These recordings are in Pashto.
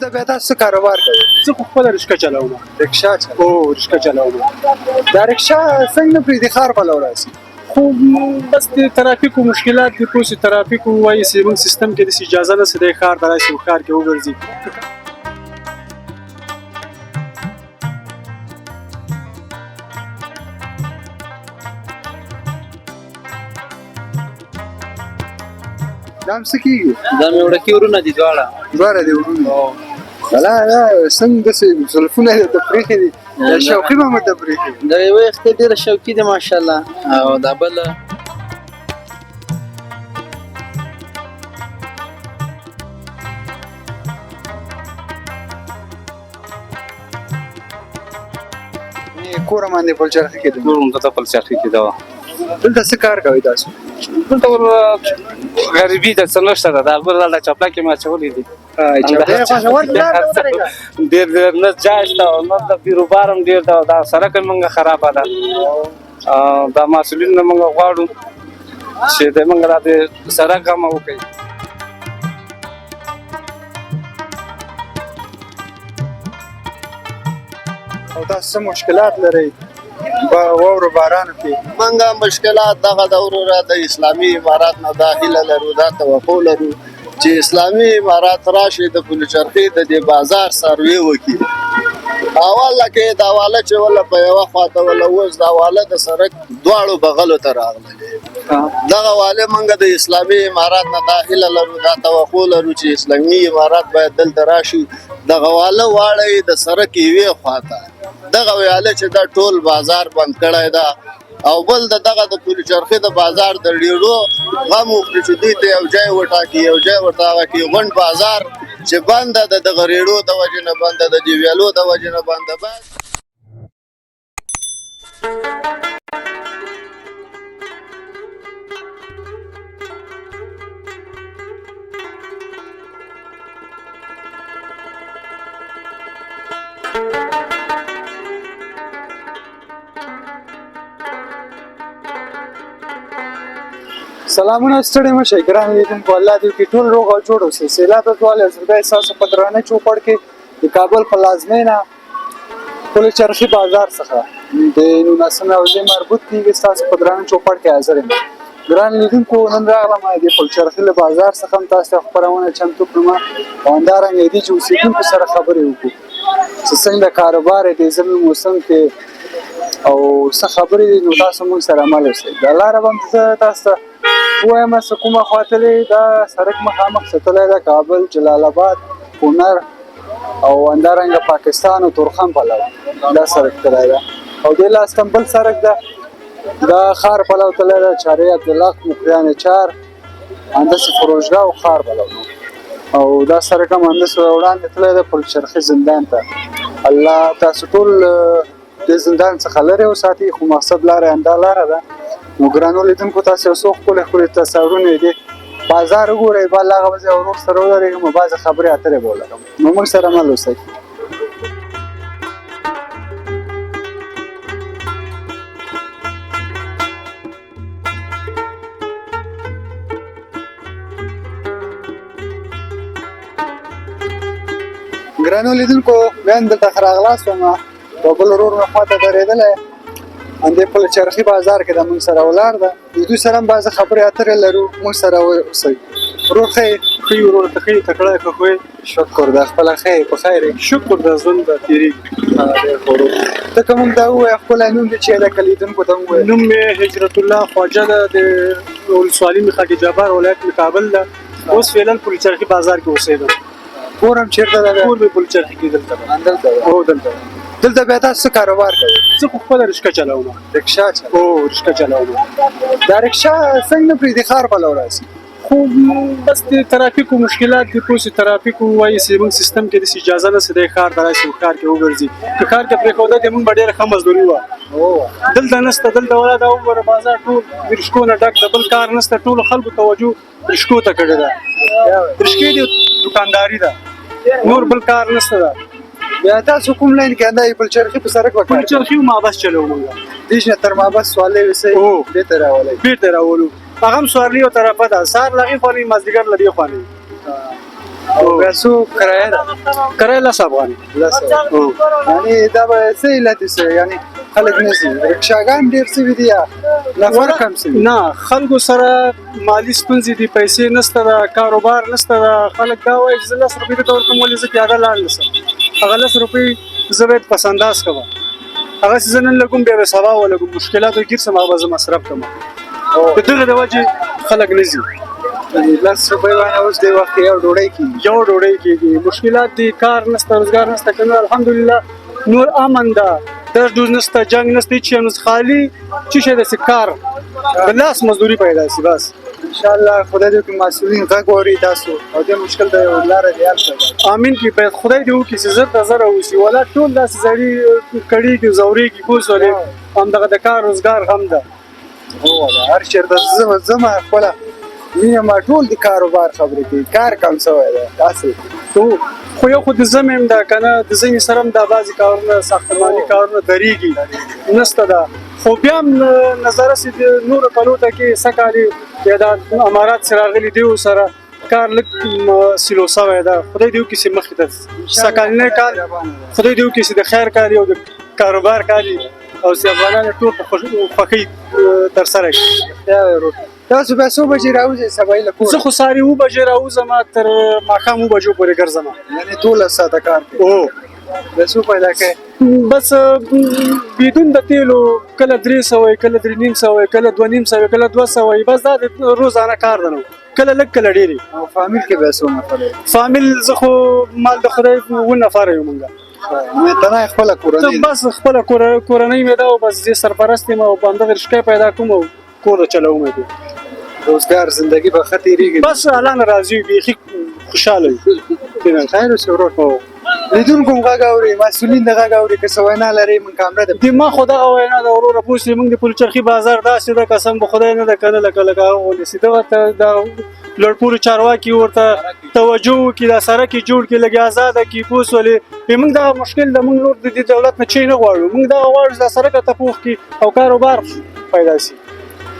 دلته بیا تاسو څه کاروبار کوئ؟ زه خو خپله رشکه چلوم. رکشا چلوئ؟ او رشکه چلوم. دا رکشا څنګه پرېږدي ښار پلو راځي؟ خو بس د ترافیکو مشکلات دي، پوه شې ترافیکو وایي چې زموږ سیستم کې داسې اجازه نه چې دی ښار ته راشي او ښار کې وګرځي. دا هم څه کېږي؟ دا مې وړکي ورونه دي دواړه. دواړه دې ورونه؟ بلا دا څنګه داسې زلفونه یې درته پرېښي دي؟ دا شوقي مامد ته پرېښي دي؟ د یوې اختې ډېره شوقي ده ماشاءالله، او دا بله کوره باندې پلچرخي کې ده؟ کور همدلته پلچرخي کې ده. دلته څه کار کوئ تاسو؟ دلته غریبي ده، څه نشته ده. دا ګوره دلته چپلکې مې اچولې دي. ډېر نه جای شته او نه د بیروبار هم ډېر ده. دا سړک یې موږ خرابه ده. دا مسؤلین نه موږ غواړو چې د موږ دا د سړک هم وکړي. او تاسو څه مشکلات لرئ واورو بارانو کې؟ منګه مشکلات دغه د وروره د اسلامي امارات نه دا هیله لرو، دا توقع لرو چې اسلامي امارات راشي د پلچرخي د دې بازار سروې وکړي. اوله کې دا واله چې ولا په یوه خواته ولا اوس دا واله د سړک دواړو بغلو ته راغلي. دغه واله منګه د اسلامي امارات نه دا هیله لرو، دا توقع لرو چې اسلامي امارات باید دلته راشي، دغه واله واړی د سړک یوې خواته دغه ویاله چې دا ټول بازار بند کړی ده. او بل دغه د پلچرخي د بازار د ډیرو غم وکړي چې دوی ته یو ځای وټاکي، یو ځای ورته واکي غونډ بازار چې بنده ده، د غریړو د وجې نه بنده ده، د ویالو د وجې نه بنده. سلامونه ستړي مشئ ګران لیدونکو، الله دې وکړي ټول روغ او جوړ اوسئ. سیلاب ځوالی زرګی ستاسو په درانه چوپړ کې د کابل پلازمینه پلچرخي بازار څخه د 1990 مربوط کېږي ستاسو په درانه چوپړ کې حاضر یم. ګران لیدونکو نن راغلم د پلچرخي له بازار څخه هم تاسو ته خپرونه چمتو کړم او همدارنګه دې چې اوسېدونکو سره خبرې وکړو چې څنګه کاروبار دی ژمي موسم کې او څه خبرې دي، نو تاسو موږ سره عمل وکړئ. د لاره به زه تاسو ته ووایم چې کومه خواته دا سړک مخامخ ساتلی ده، کابل، جلال آباد، کونړ او همدارنګه پاکستان او تورخم پلو دا سړک تللی ده. او دې لاس ته بل سړک ده، دا ښار پلو تللی ده، چارې عبدالحق، مقریان 4 همداسې فروزګاه او ښار پلو. او دا سړک هم همداسې وړاندې تللی ده پلچرخي زندان ته. الله تاسو ټول د زندان څخه لرې وساتي، خو مقصد لاره همدا لاره ده. نو ګرانو لیدونکو تاسو یو څو ښکلي ښکلي تصورونه یې دي بازار وګورئ، بل هغه به زه ورور سره ودرېږم او بعضې خبرې اترې به ولرم. نو موږ سره مل اوسئ. ګرانو لیدونکو بیا هم دلته راغلاست وم، یو بل ورور مې خواته درېدلی همدې پلچرخي بازار کې د موږ سره ولاړ ده. د دوی سره هم بعضې خبرې اترې لرو، موږ سره اوسئ. ورور ښه یې؟ ښه یې ورور ته ښه یې تکړه یې که ښه یې؟ شکر ده. خپله ښه یې؟ په خیر یې؟ شکر ده، ژوند ده تېرېږي. ډېر ښه ورور. ته که موږ ته ووایه ښکلی نوم دې چې دی که لیدونکو ته ووایه؟ نوم مې هجرت الله خواجه ده، د ولسوالي مې خاک جبار ولایت مې کابل ده. اوس فعلا پلچرخي بازار کې اوسېږم. کور هم چېرته ده؟ کور مې پلچرخي کې دلته ده. همدلته ده؟ هو دلته ده. دلته بیا تاسو څه کاروبار کوئ؟ زه خو خپله رشکه چلوم. رکشا چلوئ؟ او رشکه چلوم. دا رکشا څنګه پرېږدي ښار پلو راځي؟ خو بس د ترافیکو مشکلات دي، پوه شې ترافیکو وایي چې زموږ سیستم کې داسې اجازه نه چې دی ښار ته راشي او ښار کې وګرځي. که ښار کې پرېښوده دی موږ به ډېره ښه مزدوري وه. دلته نشته، دلته ولا دا وګوره بازار ټول د رشکو نه ډک ده، بل کار نشته، ټولو خلکو توجه رشکو ته کړې ده. رشکې دي، دوکانداري ده، نور بل کار نشته ده. بیا تاسو کوم لاین کې همدا پلچرخي په سړک وکړئ؟ پلچرخي او محبس چلوو موږ. دېش نه تر محبس سوالۍ وسئ بېرته راولئ؟ بېرته راولو. هغه هم سوارلي یو طرفه ده، سهار له هغې خوا نه وي، مازدیګر له دې خوا نه وي. او بیا څو کرایه ده کرایه 10 افغانۍ. یعنی دا به څه علت یې څه یعنی خلک نه ځي رکشاګان ډېر سوي دي یا نفر کم سوي نه خلکو سره مالي ستونزې دي پیسې نشته ده کاروبار نشته ده خلک دا وایي چې زه 10 روپۍ درته ورکوم ولې زه پیاده لاړ نه شم هغه 10 روپۍ زه باید پس انداز کوم هغه چې زه نن لګوم بیا به سبا ولګوم مشکلاتو ګیر سم هغه به زه مصرف کوم د دغه د وجې خلک نه ځي 10 روپۍ باندې اوس دې وخت یو ډوډۍ کېږي یو ډوډۍ کېږي مشکلات دي کار نشته روزګار نشته که نه الحمدلله نور امن ده درد دوز نشته جنگ نشته هیڅ شی نشته خالي څه شی داسې کار د لاس مزدوري پیدا شي بس انشاءالله خدای دې وکړي مسؤلین غږ واوري تاسو او دې مشکل ته یو لاره دې حل کړي امین کې باید خدای دې وکړي چې زر ته زر اوسي ولا ټول داسې زړي کړي زورېږي کوس ولې همدغه د کار روزګار هم ده هر چېرته زما خپله مینه ما ټول د کاروبار خبرې کوي کار کم شوی دی داسې خو یو خو د ژمي هم ده که نه د ژمي سره هم دا بعضې کارونه ساختماني کارونه درېږي نشته ده خو بیا هم نظره سي د نورو پلو ته کې څه کالي یا دا امارات چې راغلي دي ورسره کار لږ سیلو شوی ده خدای دې وکړي چې مخکې ته سږکالنی کال خدای دې وکړي چې د خیر کار او د کاروبار کار او چې افغانان ټول په خوښۍ ترسره کړي تاسو بیا څو بجې راوځئ سبا له کوره زه خو ساري 7 بجې راوځم تر ماښام 7 بجو پورې ګرځم یعنې 12 ساعته کار کوي او پیسو پیدا کوي بس بدون د تیلو کله 300 کله 350 کله 250 کله 200 بس دا د روزانه کار ده نو کله لږ کله ډېرې او فامیل کې بیا څو نفر یې فامیل زه خو مال د خدای 9 نفر یو مونږ تنه خپله کورنۍ بس خپله کورنۍ مې ده او بس زه سرپرست یم او په همدغه رشکه پیدا کوم او کور چلوم دې روزګار زندگی به ښه تېرېږي بس الله نه راضي وي بیخي خوشحاله وي خیر اوسې ورور لیدونکو هم غږ اوري مسؤلین د غږ اوري که څه وینا لري موږ کامره ده د ما خو دغه وینا ده وروره پوه شئ موږ د پلچرخي بازار داسې ده قسم به خدای نه ده که نه لکه هغه ونیسي دغه ته د لوړپوړو چارواکي ورته توجه وکړي دا سړک یې جوړ کړي لږ ازاده کړي پوه شولې موږ دغه مشکل ده موږ نور د دې دولت نه چی نه غواړو موږ دغه غواړو چې دا سړک ته پوخ کړي او کاروبار پیدا شي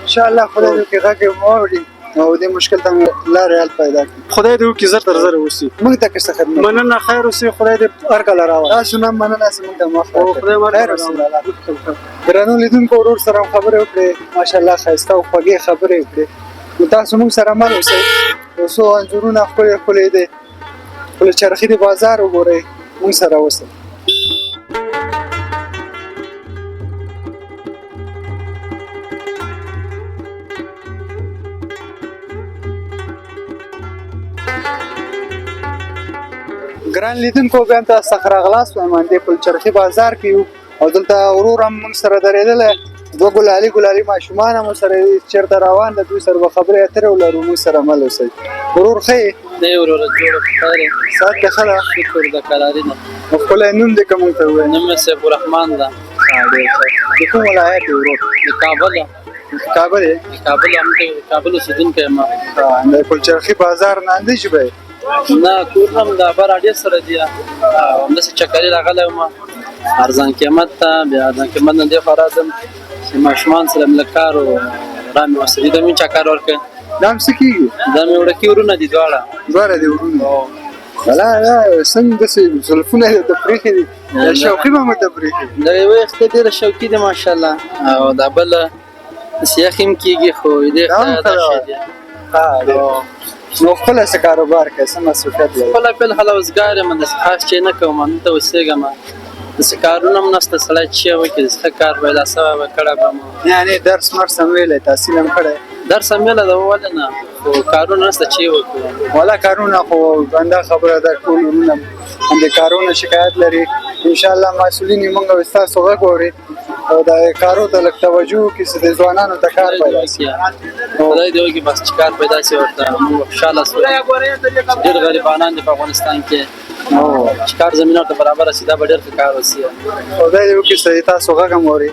انشاءالله خدای دې وکړي غږ یې واوري او دې مشکل ته لارې حل پیدا کړي خدای دې وکړي زر تر زره اوسي موږ ته که څه خدمت مننه خیر اوسي خدای دې هر کله راوړي تاسو نه مننه چې موږ ته موفق او خدای مو خیر اوسئ درنو لیدونکو ورور سره هم خبرې وکړې ماشاءالله ښایسته او خوږې خبرې وکړې نو تاسو موږ سره مل اوسئ یو څو انځورونه ښکلې ښکلې دي پلچرخي د بازار وګورئ موږ سره اوسئ ګران لیدونکو بیا هم تاسو څخه راغلاست وایم همدې پلچرخي بازار کې یو او دلته ورور هم موږ سره درېدلی دوه ګلالي ماشومان هم ورسره چېرته روان ده دوی سره به خبرې اترې ولرو موږ سره مل اوسئ ورور ښه یې دی وروره جوړه په خیر یې صحت دې ښه ده شکر د کراري نه نو ښکلی نوم دې که موږ ته ووایې نوم مې سیف الرحمن ده د کوم ولایت یې ورور د کابل کابل یې د کابل هم د کابل اوسېدونکی یم د پلچرخي بازار نه اندې ژبه یې نه کورونه هم د بر اډې سره دي او همداسې چکرې راغلی وم ارزان قیمت ته بیا ارزان قیمت نه دې خوا راځم چې ماشومان سره مې لږ کار و را مې وسلي ته مې چکر ورکړی دا هم څه کېږي دا مې وړکي ورونه دي دواړه دواړه دې ورونه ولا څنګه داسې زلفونه یې ورته پرېښي دي دا شوقي به ورته پرېښي د یوې اختې ډېره شوقي دی ماشاءالله او دا بله داسې یخ هم کېږي خو دې اختې دا شی دی نو خپله څه کاروبار کوې څه مصروفیت لرې خپله فلحال اوسګار یم داسې خاص شی نه کوم همدلته اوسېږم داسې کارونه هم نشته سړی چې وکړي داسې ښه کار پیدا سوی به کړی به مو یعنې درس مرس هم ویلی تحصیل هم کړی درس هم ویله ده ولې نه خو کارونه نشته چې وکړو والا کارونه خو بنده خبره ده ټول ورونه همدې کارونه شکایت لري انشاءالله مسؤلین یې مونږ او ستاسو غږ اوري او د کارو ته لږ توجه وکړي چې د ځوانانو ته کار پیدا شي خدای دې وکړي بس چې کار پیدا شي ورته موږ خوشحاله شو ډېر غریبانان دي په افغانستان کې چې کار زمینه ورته برابره شي دا به ډېر ښه کار وشي خدای دې وکړي چې تاسو غږ هم اوري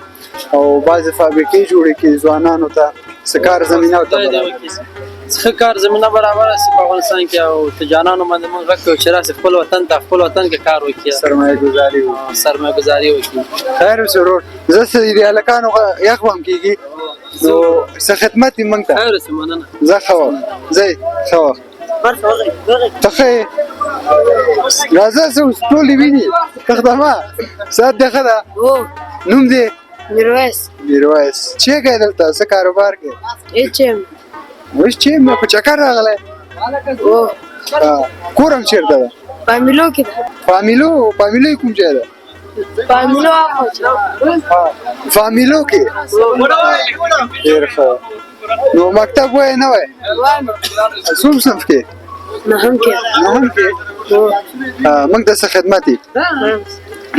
او بعضې فابریکې جوړې کړي ځوانانو ته څه کار زمینه ورته برابره ښه کار زمینه برابره شي په افغانستان کې او تجانانو باندې موږ غږ کوو چې راسي خپل وطن ته خپل وطن کې کار وکړي سرمایه ګزاري وکړي سرمایه ګزاري وکړي خیر اوسې ورور زه څه د هلکانو یخ به هم کېږي نو څه خدمت دي موږ ته خیر اوسې مننه زه ښه وخت ځئ ښه وخت تخه راځه زه اوس ټولې ویني تخدمه ساعت دغه ده نوم دې میرویس چې کوې دلته څه کاروبار کوې اوس چې مې په چکر راغلی کور هم چېرته ده فامیلو کې فامیلو کوم ځای ده فامیلو کې ډېر ښه نو مکتب وایې نه وایې څوم صنف کې نهم کې موږ د څه خدمت یې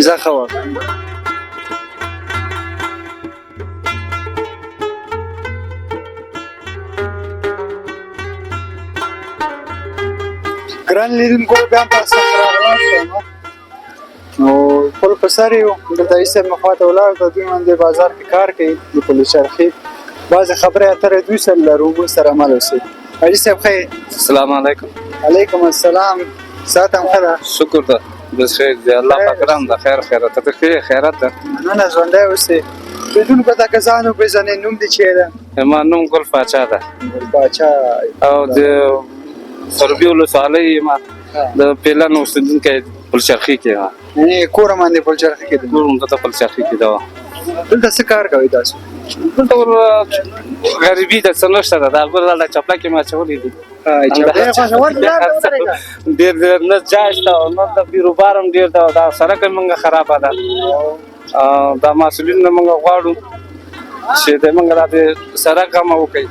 زه ښه وم ګران لیدونکو بیا هم تاسو سره راغلاست یم نو خپل په سر یو دلته عیسی صاحب مخوا ته ولاړ د دوی باندې بازار کې کار کوي د پولیس چرخي بعضې خبرې اترې دوی سره لرو موږ سره عمل اوسئ حاجي صاحب ښه السلام علیکم علیکم السلام ساعت هم ښه ده شکر ده بس خیر دی الله پاک رحم ده خیر خیرات ته خیرات ده مننه ژوندی اوسئ لیدونکو ته که ځان وپېژنئ نوم دې چی ده ما نوم ګل پاچا ده ګل پاچا او د سربي ولسوالۍ ما د پیلن اوسېدونکی پلچرخي کې ها یعنې کور هم باندې پلچرخي کې ده نور هم دلته پلچرخي کې ده دلته څه کار کوئ تاسو دلته غریبي ده څه نشته ده دا ګور دلته چپله کې ما اچولي دي ډېر نه جای شته او نه د بیروبار هم ډېر ده دا سړک یې موږ خرابه ده دا مسؤلین نه موږ غواړو چې د موږ دا د سړک هم وکړي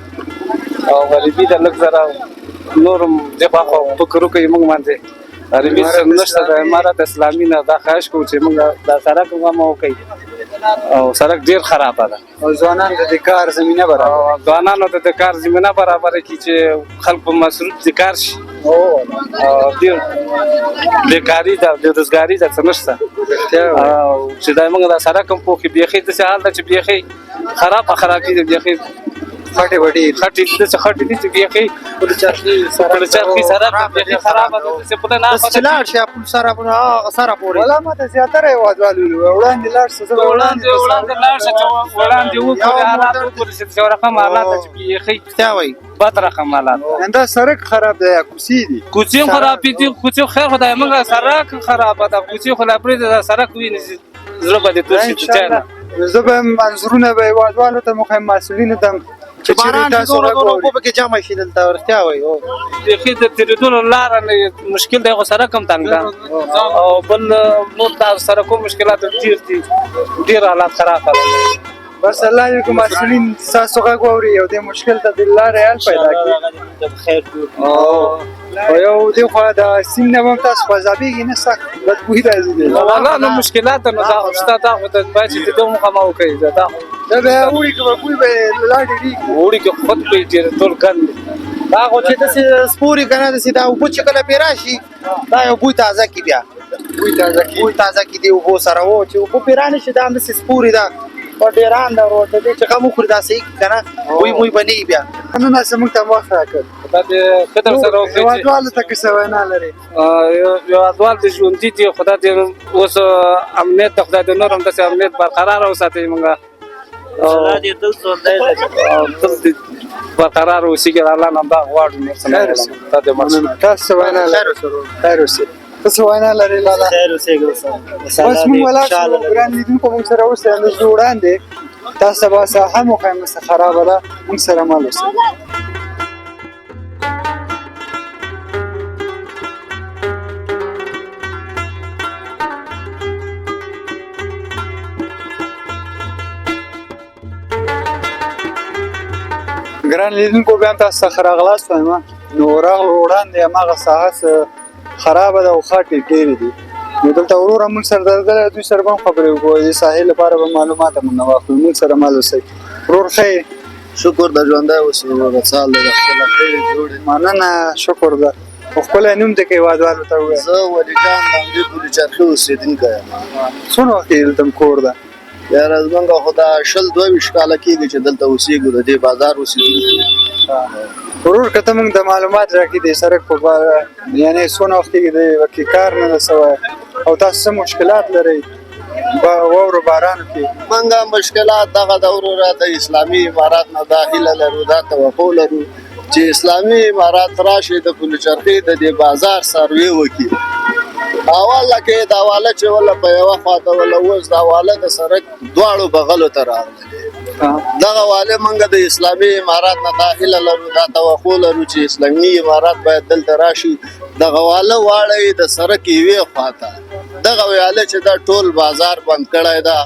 او غریبي ده لږ ذره نور هم دغه فکر وکړي موږ باندې غریبي نشته د امارت اسلامي نه دا خواهش کوو چې موږ دا سړک هم وکړي او سړک ډېر خرابه ده او ځوانانو ته د کار زمینه برابره ځوانانو ته د کار زمینه برابره کړي چې خلک په مصروف د کار شي ډېر بېکاري ده بېروزګاري ده څه نشته او چې دا موږ دا سړک هم پوښي بیخي داسې حال ده چې بیخي خرابې ده بیخي خټې وډې داسې خټې دي چې بیخي پلچرخي سړک بیخي خرابه ده داسې پله نه ولا ماته زیاتره هېوادوال ویلو وړاندې لاړ شه زه به وړاندې لاړ شه چې وړاندې وګورې حالات وګورې چې څه رقم حالات ده چې بیخي بد رقم حالات دا سړک خراب دی یا کوڅې دي کوڅې هم خرابې دي کوڅې خیر خو دی موږ سړک خرابه ده کوڅې خو لا پرېږده دا سړک وینې زړه به دې تور شي د چای نه زه به انځورونه به هېوادوالو ته مخیم مسؤلینو ته چې چېرې تاسو غږ واورئ بیخي د تېرېدلو لاره نه مشکل دی خو سړک هم تنګ ده او بل نور دا سړکو مشکلات ډېر دي ډېر حالات خراب ده بس الله دې کوم مسؤلین ستاسو غږ واوري او دې مشکل ته د لارې حل پیدا کړي او یو دې خوا د سیند نه هم تاسو فضابېږي نه سخت بدبویي راځي والله نو مشکلات نو دا خو شته دا خو باید چې د دغه مخامه وکړي دا دا به اوړي که به بوی به لا ډېرېږي وړي کې خود به یې ډېر ټول ګند دي دا خو چې داسې سپورې که نه داسې دا اوبه چې کله پرې راشي دا یو بوی تازه کي بیا بوی تازه کي دې اوبو سره و چې اوبه پرې رانه شي دا هم داسې سپورې ده او ډېران ده ورته دې چې غم وخوري دا صحیح که نه بوی موی به نه وي بیا نن هسې موږ ته وخت راکړ دا د خدم سره وکړي هېوادوالو ته که څه وینا لرې هېوادوال د ژوندي دي خدای دې اوس امنیت د خدای دې نور هم داسې امنیت برقراره وساتي موږ تل دې برقرار اوسېږي د الله نه دا غواړو نور څه نه غواړو تاسو څه وینا لرئ خیر اوسئ ته څه وینا لرې لالا بس موږ ولاړ شو ګران لیدونکو موږ سره اوسئ همېش زه وړاندې تاسو به ساحه مو ښایم څه خرابه ده موږ سره مل اوسئ ګران لیدونکو بیا هم تاسو څخه راغلاست وایم نو راغلو وړاندې هماغه ساحه څه خرابه ده او خټې ډېرې دي نو دلته وروره موږ سره درېدلی دوی سره به هم خبرې وکړو د ساحې لپاره به معلومات هم نه واخلو موږ سره مل اوسئ ورور ښه یې شکر د ژوندی اوسې وروره سال دی د خپله ښې جوړې مننه شکر ده خو ښکلی نوم دې که هېوادوالو ته ووایه زه ولیجان د همدې پلچرخي اوسېدونکی یم څومره وخت یې دلته کور ده یاره زمونږ خو دا 22 کاله کېږي چې دلته اوسېږو د دې بازار اوسېدونکي ورور که ته موږ د معلومات راکړي د سړک په باره یعنې څونه وخت کېږي د وکې کار نه ده سوی او تاسو څه مشکلات لرئ واورو بارانو کې موږ مشکلات دغه د وروره د اسلامي امارات نه دا هیله لرو دا توقع لرو چې اسلامي امارات راشي د پل چرخي د دې بازار سروې وکړي. اوله کې دا واله چې ولا په یوه خواته ولا اوس دا واله د سړک دواړو بغلو ته راغلي. دغه واله موږ د اسلامي امارات نه داخله لرو، دا توقع لرو چې اسلامي امارات باید دلته راشي. دغه واله واړی د سړک یوې خواته دغه ویاله چې دا ټول بازار بند کړی ده،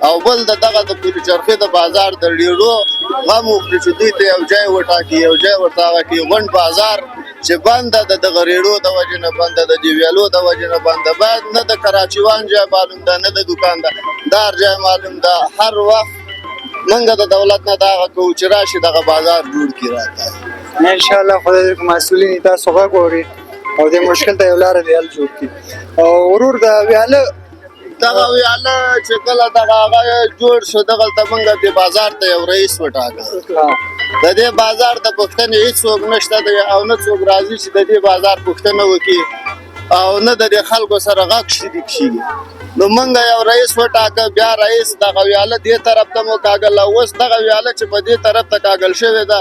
او بل دغه د پل چرخي د بازار د ډیرو غم وکړي چې دوی ته یو ځای وټاکي، یو ځای ورته هغه کې غونډ بازار چې بند ده د غریړو د وجې نه بند ده، د دیویالو د وجې نه بند ده. باید نه د کراچیوان ځای معلوم ده، نه د دکاندار ځای معلوم ده. هر وخت موږ د دولت نه دغه کوو چې راشي دغه بازار جوړ کړي راته. انشاءالله خدای دې مسؤلین تاسو غږ واوري او دې مشکل ته یو لاره د حل جوړ کړي. او ورور د ویاله دغه ویاله چې کله دغه هغه جوړ شو دغلته موږ دې بازار ته یو رئیس وټاکه. د دې بازار د پوښتنې هېڅوک نشته دی او نه څوک راځي چې د دې بازار پوښتنه وکړي او نه د دې خلکو سره غږ شریک شي. نو موږ یو رئیس وټاکه، بیا رئیس دغه ویاله دې طرف ته مو کاږل. اوس دغه ویاله چې په دې طرف ته کاږل شوې ده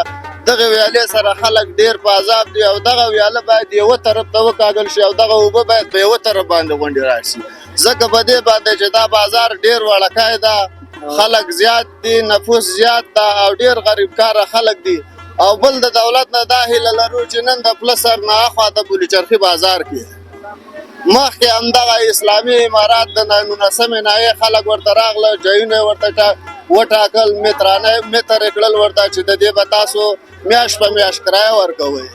دغه ویالې سره خلک ډېر په عذاب دي، او دغه ویاله باید یوه طرف ته وکاږل شي او دغه اوبه باید په یوه طرف باندې غونډې راشي. ځکه په دې باندې چې دا بازار ډېر وړکی ده، خلک زیات دي، نفوس زیات ده او ډېر غریب کاره خلک دي. او بل د دولت نه دا هیله لرو چې نن د پلسر نه اخوا د پل چرخي بازار کې مخکې همدغه اسلامي امارات د 19 نایې خلک ورته راغله، ځایونه ورته وټاکل، متر یې کړل ورته چې د دې به تاسو میاشت په میاشت کرایه ورکوئ.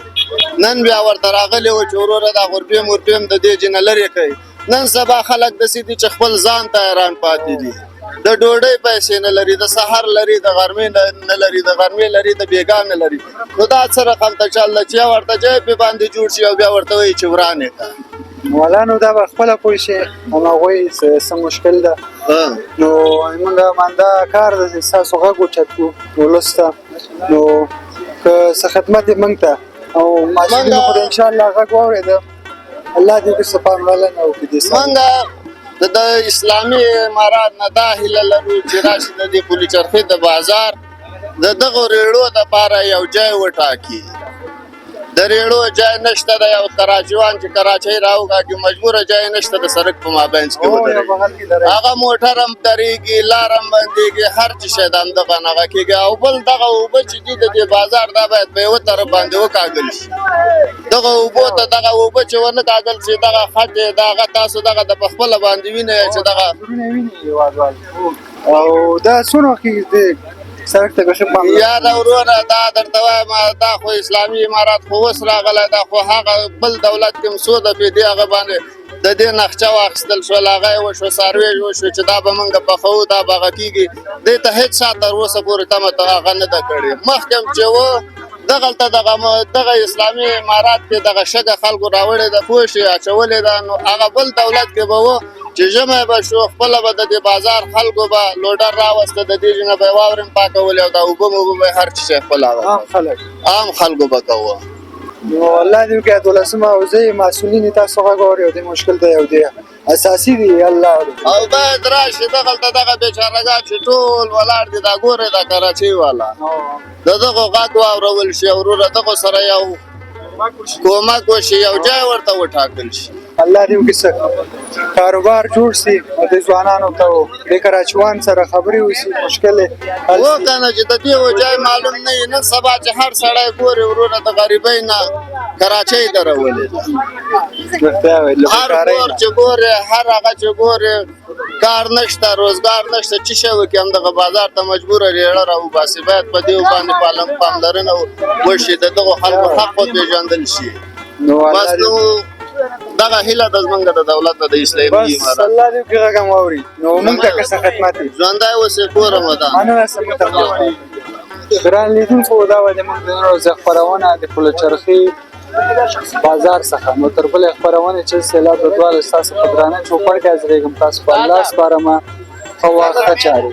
نن بیا ورته راغلي وو چې وروره دا غربې مربې هم د دې جنه لرې کوي. نن سبا خلک داسې دي چې خپل ځان ته حیران پاتې دي. د ډوډۍ پیسې نه لري، د سحر لري، د غرمې نه لري، د غرمې لري، د بیګا نه لري. نو دا څه رقم ته چل ده چې یا ورته ځای پې باندې جوړ شي او بیا ورته وایي چې ورانې کړه. مولا نو دا به خپله پوه شي همهغوی څه مشکل ده. نو موږ همدا کار ده چې ستاسو غږ اوچت کړو ولس ته. نو که څه خدمت یې موږ ته او مسؤلینو خو د انشاءالله غږ واورېده، الله دې ورته پاملرنه وکړي دې سره. موږ د اسلامي امارات نه دا هیله لرو چې راشي د دې پل چرخي د بازار د دغو ریړو دپاره یو ځای وټاکي. د ریړو ځای نشته ده، یو کراچیوان چې کراچۍ راوکاږي مجبوره ځای نشته د سړک په مابینځ کې ودرېږي. هغه موټر هم درېږي، لار هم بندېږي، هر څه شی د همدغه نغه کېږي. او بل دغه اوبه چې دي د دې بازار دا باید په یوه طرف باندې وکاږل شي. دغه اوبو ته دغه اوبه چې ونه کاږل شي دغه خټې دغه تاسو دغه د په خپله باندې وینئ چې دغه او دا څونه وخت کېږي سړک ته بیخي پام یاره وروره دا درته وایم دا خو اسلامي امارات خو اوس راغلی دا خو هغه بل دولت کې هم څو دفې دې هغه باندې د دې نقشه واخیستل شول، هغه یې وشو، سروې وشو چې دا به موږ پخوو، دا به هغه کېږي. دې ته هېڅ چا تر اوسه پورې تمه هغه نه ده کړې. مخکې هم چې و دغلته دغه اسلامي امارات کې دغه شګه خلکو راوړې ده، پوه شې، اچولې ده. نو هغه بل دولت کې به و چې ژمی به شو، خپله به د دې بازار خلکو به لوډر راوسته، د دې ژنه به یې واورې هم پاکولې او دا اوبه موبه به یې هر څه شی خپل عام خلکو به کوه. نو الله دې وکړي 12 او زه مسؤلین تاسو غږ واورئ او دې مشکل ته یو دی اساسي دی الله. او باید راشي دغلته دغه بیچارهګان چې ټول ولاړ دي دا ګورې دا کراچۍ والا د دغو غږ واورول شي او وروره دغو سره یو کومک وشي، یو ځای ورته وټاکل شي. الله دې وکړي کاروبار جوړ شي او د ځوانانو ته د کراچیوان سره خبرې وشي، مشکل حل و کنه چې د دې وجای معلوم نه وي. نن سبا چې هر سړی ګوري وروره د غریبۍ نه کراچۍ درولې ده. هر کور چې ګوري، هر هغه چې ګوري کار نشته، روزګار نشته، څه شی وکړي همدغه بازار ته مجبوره ریړه راوباسي. باید په دې باندې پاملرنه وشي، د دغو خلکو حق وپېژندل شي. بس نو دغه هیله د زمونږ د دولت د اسلامي امارات. بس الله دې وکړي غږ مو اوري. نو موږ ته که څه خدمت وي ژوندی اوسې کور رمضان مننه. ګران لیدونکو دا وه زموږ د نن ورځې خپرونه د پل چرخي بازار څخه. نو تر بلې خپرونې چې سیلاب د دوالې ستاسو په درانه چوپړ کې حاضرېږم. تاسو په الله سپارم. ښه وخت ښه چارې.